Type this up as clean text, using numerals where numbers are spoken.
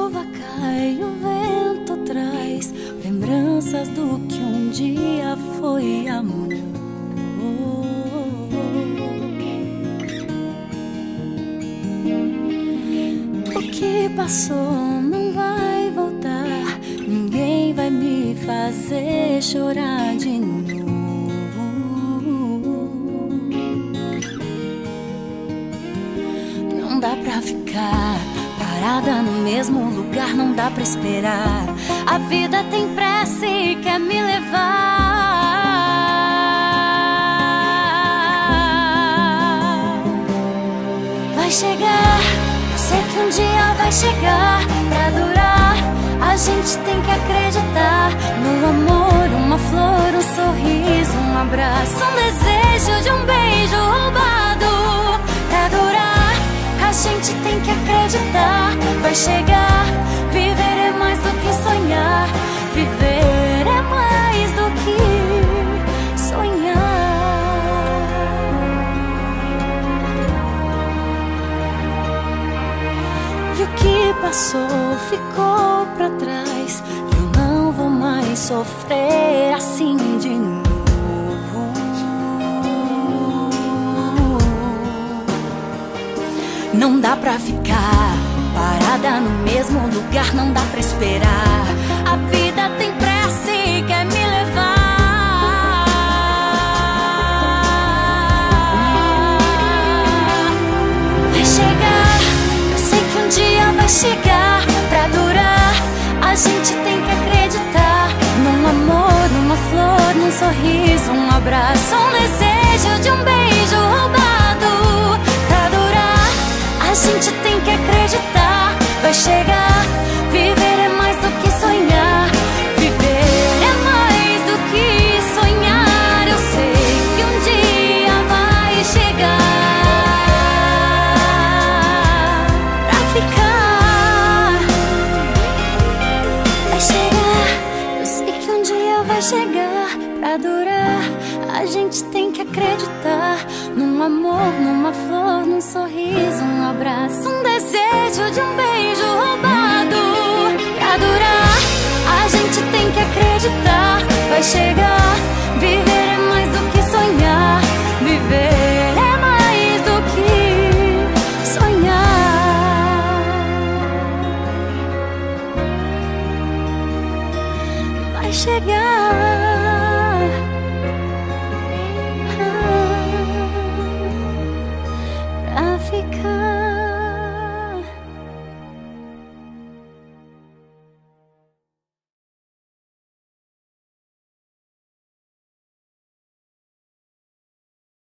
chuva cai, o vento traz lembranças do que um dia foi amor. O que passou não vai voltar, ninguém vai me fazer chorar de novo. Não dá pra ficar parada no mesmo lugar, não dá pra esperar. A vida tem pressa e quer me levar. Vai chegar, eu sei que um dia vai chegar pra durar. A gente tem que acreditar no amor, uma flor, um sorriso, um abraço, um desejo de um beijo roubado pra durar. A gente tem que acreditar, vai chegar. Viver é mais do que sonhar, viver é mais do que sonhar. E o que passou ficou pra trás, eu não vou mais sofrer assim de novo. Não dá pra ficar parada no mesmo lugar, não dá pra esperar. A vida tem pressa e quer me levar. Vai chegar, eu sei que um dia vai chegar pra durar. A gente tem que acreditar num amor, numa flor, num sorriso, um abraço, um desejo de um beijo roubado pra durar. A gente tem que acreditar, vai chegar. Viver é mais do que sonhar, viver é mais do que sonhar. Eu sei que um dia vai chegar pra ficar. Vai chegar, eu sei que um dia vai chegar pra durar. A gente tem que acreditar num amor, numa flor, num sorriso, um abraço, um desejo de um beijo roubado pra durar. A gente tem que acreditar, vai chegar. Viver é mais do que sonhar, viver é mais do que sonhar. Vai chegar pra ficar.